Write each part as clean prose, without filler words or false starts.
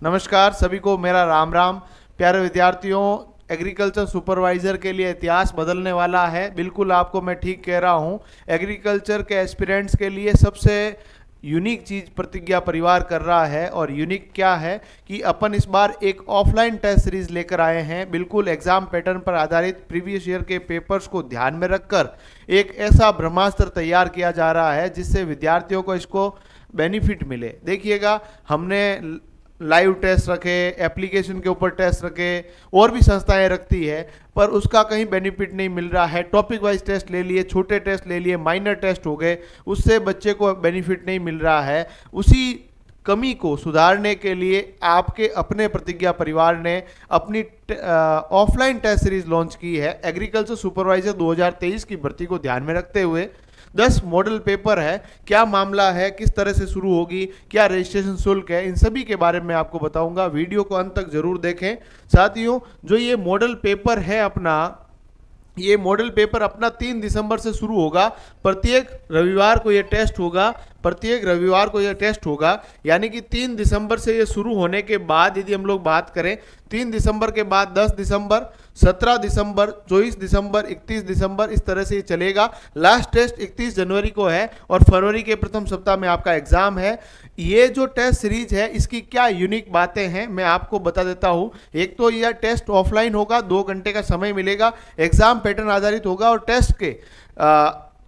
नमस्कार सभी को, मेरा राम राम। प्यारे विद्यार्थियों, एग्रीकल्चर सुपरवाइजर के लिए इतिहास बदलने वाला है। बिल्कुल आपको मैं ठीक कह रहा हूँ। एग्रीकल्चर के एस्पिरेंट्स के लिए सबसे यूनिक चीज़ प्रतिज्ञा परिवार कर रहा है। और यूनिक क्या है कि अपन इस बार एक ऑफलाइन टेस्ट सीरीज लेकर आए हैं। बिल्कुल एग्जाम पैटर्न पर आधारित प्रीवियस ईयर के पेपर्स को ध्यान में रखकर एक ऐसा ब्रह्मास्त्र तैयार किया जा रहा है जिससे विद्यार्थियों को इसको बेनिफिट मिले। देखिएगा, हमने लाइव टेस्ट रखे, एप्लीकेशन के ऊपर टेस्ट रखे, और भी संस्थाएं रखती है, पर उसका कहीं बेनिफिट नहीं मिल रहा है। टॉपिक वाइज टेस्ट ले लिए, छोटे टेस्ट ले लिए, माइनर टेस्ट हो गए, उससे बच्चे को बेनिफिट नहीं मिल रहा है। उसी कमी को सुधारने के लिए आपके अपने प्रतिज्ञा परिवार ने अपनी ऑफलाइन टेस्ट सीरीज लॉन्च की है। एग्रीकल्चर सुपरवाइजर 2023 की भर्ती को ध्यान में रखते हुए 10 मॉडल पेपर है। क्या मामला है, किस तरह से शुरू होगी, क्या रजिस्ट्रेशन शुल्क है, इन सभी के बारे में आपको बताऊंगा। वीडियो को अंत तक जरूर देखें। साथियों, जो ये मॉडल पेपर है ये मॉडल पेपर अपना 3 दिसंबर से शुरू होगा। प्रत्येक रविवार को ये टेस्ट होगा। यानी कि 3 दिसंबर से ये शुरू होने के बाद यदि हम लोग बात करें, 3 दिसंबर के बाद 10 दिसंबर, 17 दिसंबर, 24 दिसंबर, 31 दिसंबर, इस तरह से ये चलेगा। लास्ट टेस्ट 31 जनवरी को है और फरवरी के प्रथम सप्ताह में आपका एग्जाम है। ये जो टेस्ट सीरीज है, इसकी क्या यूनिक बातें हैं मैं आपको बता देता हूं। एक तो यह टेस्ट ऑफलाइन होगा, 2 घंटे का समय मिलेगा, एग्जाम पैटर्न आधारित होगा, और टेस्ट के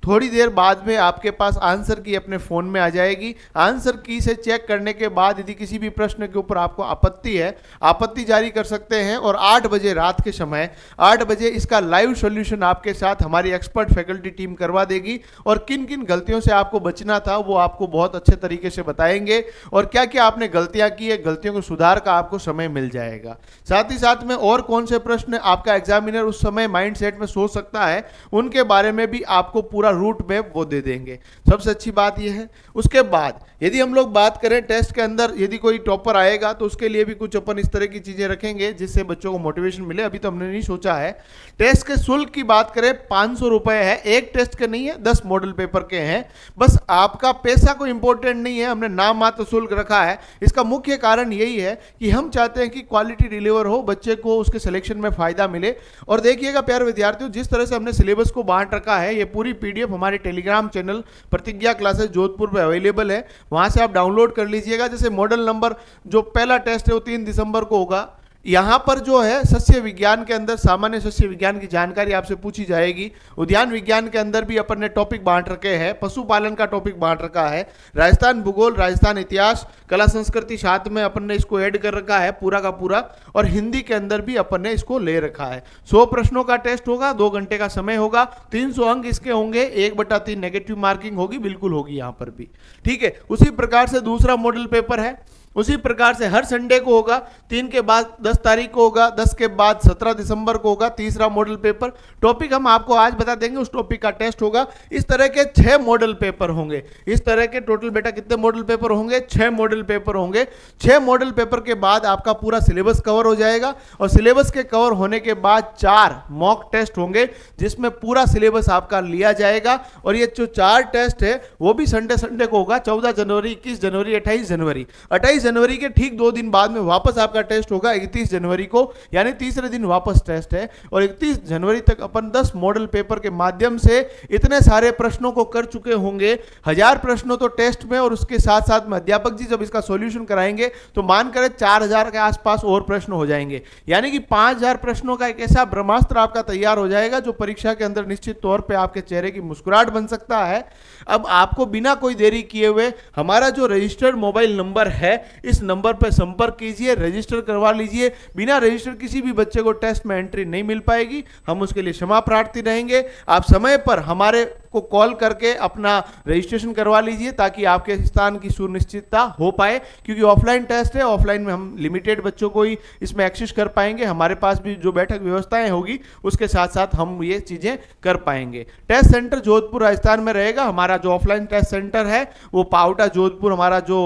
थोड़ी देर बाद में आपके पास आंसर की अपने फ़ोन में आ जाएगी। आंसर की से चेक करने के बाद यदि किसी भी प्रश्न के ऊपर आपको आपत्ति है, आपत्ति जारी कर सकते हैं। और 8 बजे रात के समय 8 बजे इसका लाइव सॉल्यूशन आपके साथ हमारी एक्सपर्ट फैकल्टी टीम करवा देगी। और किन किन गलतियों से आपको बचना था वो आपको बहुत अच्छे तरीके से बताएंगे, और क्या क्या आपने गलतियां की है, गलतियों को सुधार का आपको समय मिल जाएगा। साथ ही साथ में और कौन से प्रश्न आपका एग्जामिनर उस समय माइंड सेट में सोच सकता है, उनके बारे में भी आपको पूरा रूट मैप वो दे देंगे। सबसे अच्छी बात यह है। उसके बाद यदि हम लोग बात करें टेस्ट के अंदर, यदि कोई टॉपर आएगा तो उसके लिए भी कुछ अपन इस तरह की चीजें रखेंगे जिससे बच्चों को मोटिवेशन मिले। अभी तो हमने नहीं सोचा है। टेस्ट के शुल्क की बात करें, 500 रुपए है। एक टेस्ट के नहीं है, 10 मॉडल पेपर के हैं। बस आपका पैसा कोई इंपॉर्टेंट नहीं है, हमने नाम मात्र शुल्क रखा है। इसका मुख्य कारण यही है कि हम चाहते हैं कि क्वालिटी डिलीवर हो, बच्चे को उसके सिलेक्शन में फायदा मिले। और देखिएगा प्यारे विद्यार्थियों, जिस तरह से हमने सिलेबस को बांट रखा है, ये पूरी पीडीएफ हमारे टेलीग्राम चैनल प्रतिज्ञा क्लासेस जोधपुर पे अवेलेबल है। वहां से आप डाउनलोड कर लीजिएगा। जैसे मॉडल नंबर, जो पहला टेस्ट है वो 3 दिसंबर को होगा। यहां पर जो है सस्य विज्ञान के अंदर सामान्य सस्य विज्ञान की जानकारी आपसे पूछी जाएगी। उद्यान विज्ञान के अंदर भी अपन ने टॉपिक बांट रखे हैं। पशुपालन का टॉपिक बांट रखा है। राजस्थान भूगोल, राजस्थान इतिहास, कला संस्कृति साथ में अपन ने इसको ऐड कर रखा है पूरा का पूरा। और हिंदी के अंदर भी अपन ने इसको ले रखा है। 100 प्रश्नों का टेस्ट होगा, 2 घंटे का समय होगा, 300 अंक इसके होंगे, 1/3 नेगेटिव मार्किंग होगी, बिल्कुल होगी यहां पर भी। ठीक है। उसी प्रकार से दूसरा मॉडल पेपर है, उसी प्रकार से हर संडे को होगा। 3 के बाद 10 तारीख को होगा, 10 के बाद 17 दिसंबर को होगा तीसरा मॉडल पेपर। टॉपिक हम आपको आज बता देंगे, उस टॉपिक का टेस्ट होगा। इस तरह के 6 मॉडल पेपर होंगे। इस तरह के टोटल बेटा कितने मॉडल पेपर होंगे? 6 मॉडल पेपर होंगे। 6 मॉडल पेपर के बाद आपका पूरा सिलेबस कवर हो जाएगा। और सिलेबस के कवर होने के बाद 4 मॉक टेस्ट होंगे जिसमें पूरा सिलेबस आपका लिया जाएगा। और ये जो 4 टेस्ट है वो भी संडे को होगा, 14 जनवरी, 21 जनवरी, 28 जनवरी। 28 जनवरी के ठीक 2 दिन बाद में वापस आपका टेस्ट होगा 31 जनवरी को, यानी तीसरे दिन वापस टेस्ट है। और 31 जनवरी तक अपन 10 मॉडल पेपर के माध्यम से इतने सारे प्रश्नों को कर चुके होंगे। 1000 प्रश्नों तो टेस्ट में, और उसके साथ साथ में अध्यापक जी जब इसका सॉल्यूशन कराएंगे तो मान करें 4000 के आसपास और प्रश्न हो जाएंगे। यानी कि 5000 प्रश्नों का एक ऐसा ब्रह्मास्त्र आपका तैयार हो जाएगा जो परीक्षा के अंदर निश्चित तौर पर आपके चेहरे की मुस्कुराहट बन सकता है। अब आपको बिना कोई देरी किए हुए हमारा जो रजिस्टर्ड मोबाइल नंबर है, इस नंबर पर संपर्क कीजिए, रजिस्टर करवा लीजिए। बिना रजिस्टर किसी भी बच्चे को टेस्ट में एंट्री नहीं मिल पाएगी। हम उसके लिए क्षमा प्रार्थी रहेंगे। आप समय पर हमारे को कॉल करके अपना रजिस्ट्रेशन करवा लीजिए ताकि आपके स्थान की सुनिश्चितता हो पाए। क्योंकि ऑफलाइन टेस्ट है, ऑफलाइन में हम लिमिटेड बच्चों को ही इसमें एक्सेस कर पाएंगे। हमारे पास भी जो बैठक व्यवस्थाएं होगी उसके साथ साथ हम ये चीजें कर पाएंगे। टेस्ट सेंटर जोधपुर राजस्थान में रहेगा। हमारा जो ऑफलाइन टेस्ट सेंटर है वो पावटा जोधपुर हमारा जो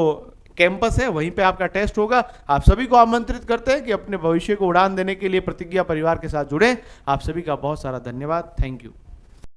कैंपस है, वहीं पे आपका टेस्ट होगा। आप सभी को आमंत्रित करते हैं कि अपने भविष्य को उड़ान देने के लिए प्रतिज्ञा परिवार के साथ जुड़ें। आप सभी का बहुत सारा धन्यवाद। Thank you.